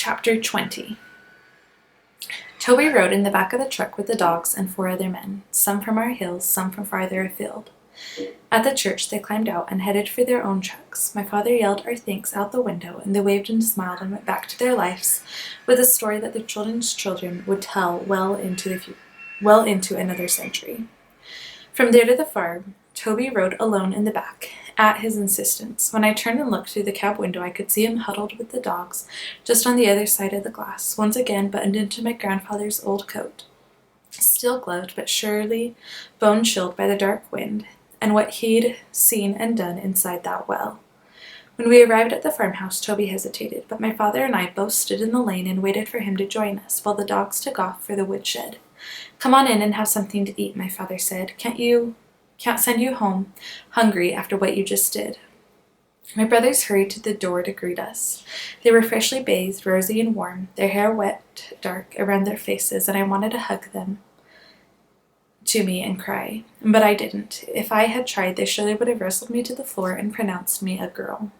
Chapter 20. Toby rode in the back of the truck with the dogs and 4 other men, some from our hills, some from farther afield. At the church they climbed out and headed for their own trucks. My father yelled our thanks out the window, and they waved and smiled and went back to their lives with a story that their children's children would tell well into another century. From there to the farm, Toby rode alone in the back, at his insistence. When I turned and looked through the cab window, I could see him huddled with the dogs, just on the other side of the glass, once again buttoned into my grandfather's old coat, still gloved but surely bone-chilled by the dark wind, and what he'd seen and done inside that well. When we arrived at the farmhouse, Toby hesitated, but my father and I both stood in the lane and waited for him to join us, while the dogs took off for the woodshed. "Come on in and have something to eat," my father said. Can't send you home hungry after what you just did." My brothers hurried to the door to greet us. They were freshly bathed, rosy and warm, their hair wet dark around their faces, and I wanted to hug them to me and cry. But I didn't. If I had tried, they surely would have wrestled me to the floor and pronounced me a girl.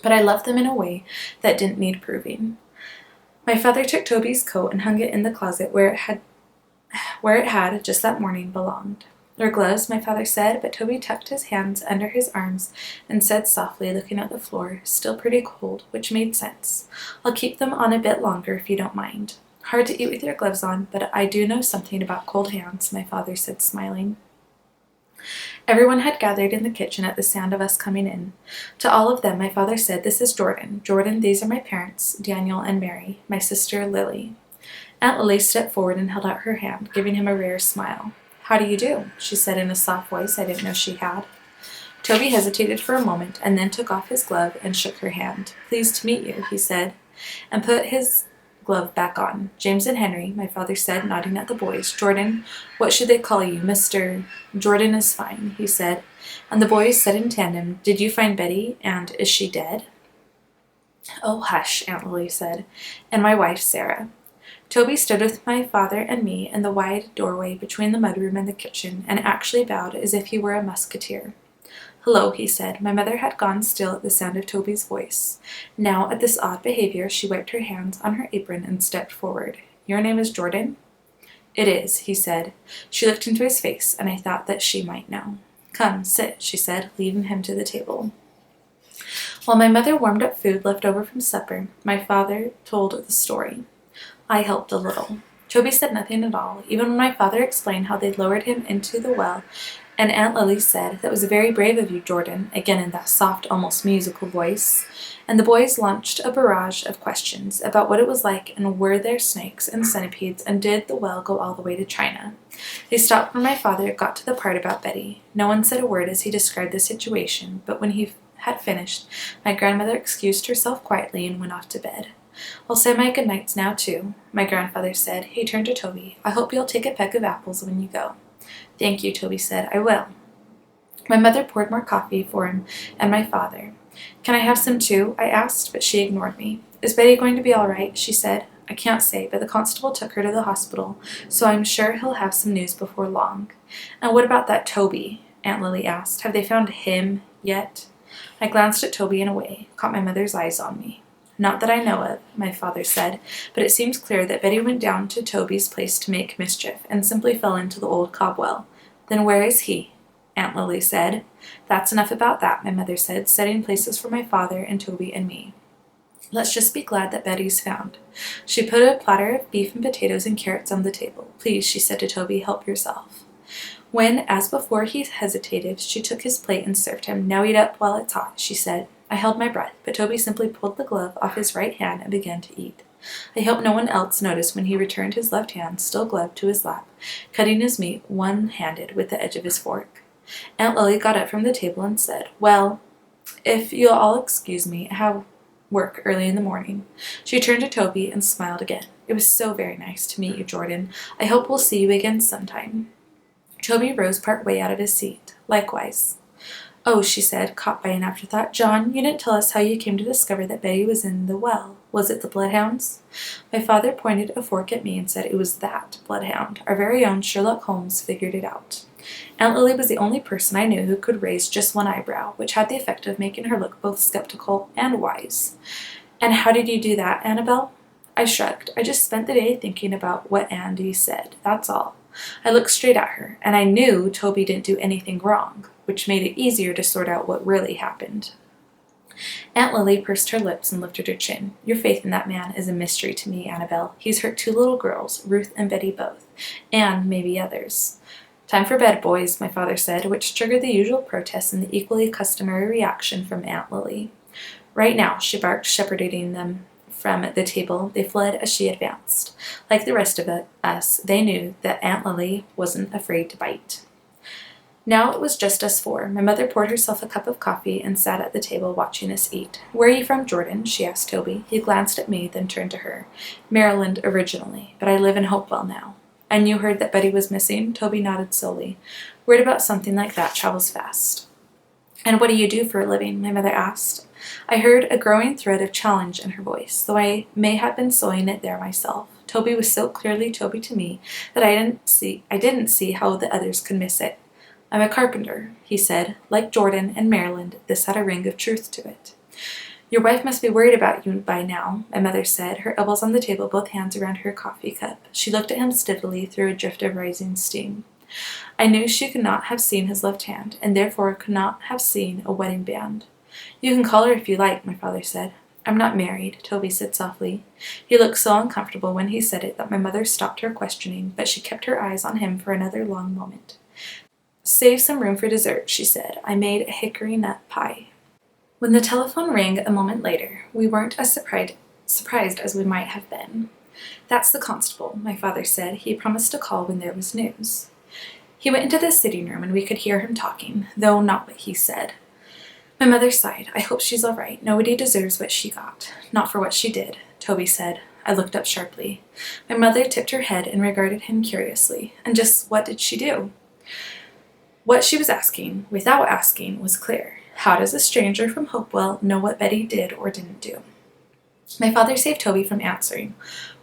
But I loved them in a way that didn't need proving. My father took Toby's coat and hung it in the closet where it had just that morning belonged. "Or gloves," my father said, but Toby tucked his hands under his arms and said softly, looking at the floor, still pretty cold, which made sense, "I'll keep them on a bit longer if you don't mind." "Hard to eat with your gloves on, but I do know something about cold hands," my father said, smiling. Everyone had gathered in the kitchen at the sound of us coming in. To all of them, my father said, "This is Jordan. Jordan, these are my parents, Daniel and Mary, my sister Lily." Aunt Lily stepped forward and held out her hand, giving him a rare smile. "How do you do?" she said in a soft voice I didn't know she had. Toby hesitated for a moment and then took off his glove and shook her hand. "Pleased to meet you," he said, and put his glove back on. "James and Henry," my father said, nodding at the boys. "Jordan, what should they call you? Mr. Jordan is fine," he said, and the boys said in tandem, "Did you find Betty, and is she dead?" "Oh, hush," Aunt Lily said, "and my wife, Sarah." Toby stood with my father and me in the wide doorway between the mudroom and the kitchen, and actually bowed as if he were a musketeer. "Hello," he said. My mother had gone still at the sound of Toby's voice. Now, at this odd behavior, she wiped her hands on her apron and stepped forward. "Your name is Jordan?" "It is," he said. She looked into his face, and I thought that she might know. "Come, sit," she said, leading him to the table. While my mother warmed up food left over from supper, my father told the story. I helped a little. Toby said nothing at all, even when my father explained how they'd lowered him into the well, and Aunt Lily said, "That was very brave of you, Jordan," again in that soft, almost musical voice, and the boys launched a barrage of questions about what it was like and were there snakes and centipedes and did the well go all the way to China. They stopped when my father got to the part about Betty. No one said a word as he described the situation, but when he had finished, my grandmother excused herself quietly and went off to bed. "I'll say my good nights now, too," my grandfather said. He turned to Toby. "I hope you'll take a peck of apples when you go." "Thank you," Toby said. "I will." My mother poured more coffee for him and my father. "Can I have some too?" I asked, but she ignored me. "Is Betty going to be all right?" she said. "I can't say, but the constable took her to the hospital, so I'm sure he'll have some news before long." "And what about that Toby?" Aunt Lily asked. "Have they found him yet?" I glanced at Toby in a way, caught my mother's eyes on me. "Not that I know of," my father said, "but it seems clear that Betty went down to Toby's place to make mischief, and simply fell into the old cobwell." "Then where is he?" Aunt Lily said. "That's enough about that," my mother said, setting places for my father and Toby and me. "Let's just be glad that Betty's found." She put a platter of beef and potatoes and carrots on the table. "Please," she said to Toby, "help yourself." When, as before, he hesitated, she took his plate and served him. "Now eat up while it's hot," she said. I held my breath, but Toby simply pulled the glove off his right hand and began to eat. I hope no one else noticed when he returned his left hand, still gloved, to his lap, cutting his meat one-handed with the edge of his fork. Aunt Lily got up from the table and said, "Well, if you'll all excuse me, I have work early in the morning." She turned to Toby and smiled again. "It was so very nice to meet you, Jordan. I hope we'll see you again sometime." Toby rose part way out of his seat. "Likewise." "Oh," she said, caught by an afterthought. "John, you didn't tell us how you came to discover that Betty was in the well. Was it the bloodhounds?" My father pointed a fork at me and said it was that bloodhound. Our very own Sherlock Holmes figured it out. Aunt Lily was the only person I knew who could raise just one eyebrow, which had the effect of making her look both skeptical and wise. And how did you do that, Annabelle? I shrugged. I just spent the day thinking about what Andy said, that's all. I looked straight at her, and I knew Toby didn't do anything wrong, which made it easier to sort out what really happened. Aunt Lily pursed her lips and lifted her chin. Your faith in that man is a mystery to me, Annabelle. He's hurt 2 little girls, Ruth and Betty both, and maybe others. Time for bed, boys, my father said, which triggered the usual protest and the equally customary reaction from Aunt Lily. Right now, she barked, shepherding them from the table. They fled as she advanced. Like the rest of us, they knew that Aunt Lily wasn't afraid to bite. Now it was just us 4. My mother poured herself a cup of coffee and sat at the table watching us eat. Where are you from, Jordan? She asked Toby. He glanced at me, then turned to her. Maryland originally, but I live in Hopewell now. And you heard that Betty was missing? Toby nodded slowly. Word about something like that travels fast. And what do you do for a living? My mother asked. I heard a growing thread of challenge in her voice, though I may have been sowing it there myself. Toby was so clearly Toby to me that I didn't see how the others could miss it. I'm a carpenter, he said. Like Jordan and Maryland, this had a ring of truth to it. Your wife must be worried about you by now, my mother said, her elbows on the table, both hands around her coffee cup. She looked at him stiffly through a drift of rising steam. I knew she could not have seen his left hand, and therefore could not have seen a wedding band. You can call her if you like, my father said. I'm not married, Toby said softly. He looked so uncomfortable when he said it that my mother stopped her questioning, but she kept her eyes on him for another long moment. Save some room for dessert, she said. I made a hickory nut pie. When the telephone rang a moment later, we weren't as surprised as we might have been. That's the constable, my father said. He promised to call when there was news. He went into the sitting room and we could hear him talking, though not what he said. My mother sighed. I hope she's all right. Nobody deserves what she got. Not for what she did, Toby said. I looked up sharply. My mother tipped her head and regarded him curiously. And just what did she do? What she was asking, without asking, was clear. How does a stranger from Hopewell know what Betty did or didn't do? My father saved Toby from answering.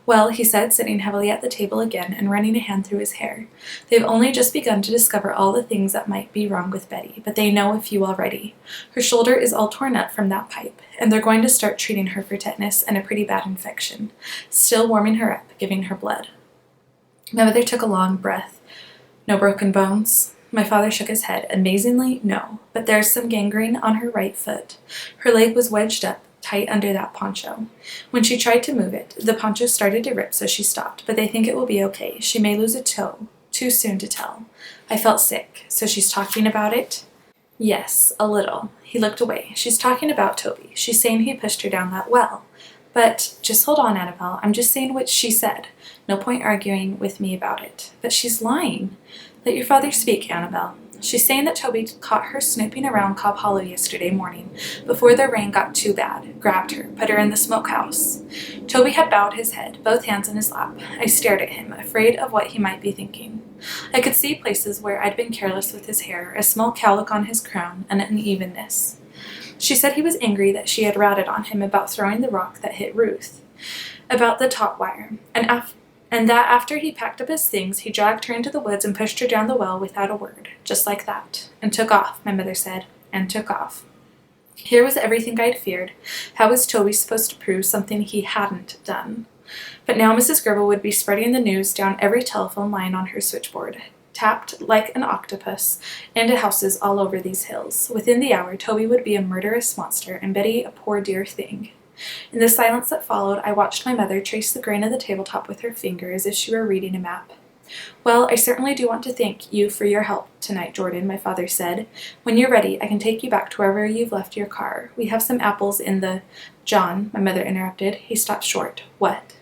Well, he said, sitting heavily at the table again and running a hand through his hair. They've only just begun to discover all the things that might be wrong with Betty, but they know a few already. Her shoulder is all torn up from that pipe, and they're going to start treating her for tetanus and a pretty bad infection. Still warming her up, giving her blood. My mother took a long breath. No broken bones? My father shook his head. Amazingly, no. But there's some gangrene on her right foot. Her leg was wedged up tight under that poncho. When she tried to move it, the poncho started to rip, so she stopped. But they think it will be okay. She may lose a toe. Too soon to tell. I felt sick. So she's talking about it? Yes, a little. He looked away. She's talking about Toby. She's saying he pushed her down that well. But just hold on, Annabelle. I'm just saying what she said. No point arguing with me about it. But she's lying. Let your father speak, Annabelle. She's saying that Toby caught her snooping around Cobb Hollow yesterday morning, before the rain got too bad, grabbed her, put her in the smokehouse. Toby had bowed his head, both hands in his lap. I stared at him, afraid of what he might be thinking. I could see places where I'd been careless with his hair, a small cowlick on his crown, and unevenness. She said he was angry that she had ratted on him about throwing the rock that hit Ruth, about the top wire, and that after he packed up his things, he dragged her into the woods and pushed her down the well without a word, just like that. And took off, my mother said, and took off. Here was everything I'd feared. How was Toby supposed to prove something he hadn't done? But now Mrs. Gribble would be spreading the news down every telephone line on her switchboard, tapped like an octopus into houses all over these hills. Within the hour, Toby would be a murderous monster, and Betty a poor dear thing. In the silence that followed, I watched my mother trace the grain of the tabletop with her finger as if she were reading a map. Well, I certainly do want to thank you for your help tonight, Jordan, my father said. When you're ready, I can take you back to wherever you've left your car. We have some apples in the— John, my mother interrupted. He stopped short. What?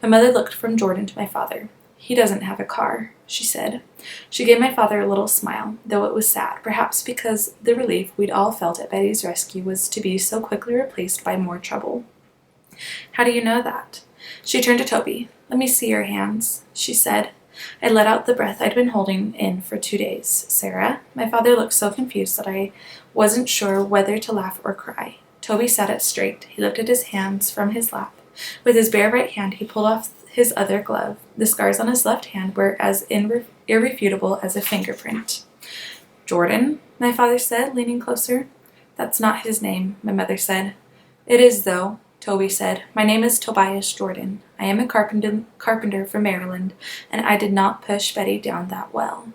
My mother looked from Jordan to my father. He doesn't have a car, she said. She gave my father a little smile, though it was sad, perhaps because the relief we'd all felt at Betty's rescue was to be so quickly replaced by more trouble. How do you know that? She turned to Toby. Let me see your hands, she said. I let out the breath I'd been holding in for 2 days. Sarah? My father looked so confused that I wasn't sure whether to laugh or cry. Toby sat up straight. He lifted his hands from his lap. With his bare right hand, he pulled off his other glove. The scars on his left hand were as irrefutable as a fingerprint. Jordan, my father said, leaning closer. That's not his name, my mother said. It is, though. Toby said. "My name is Tobias Jordan. I am a carpenter from Maryland, and I did not push Betty down that well."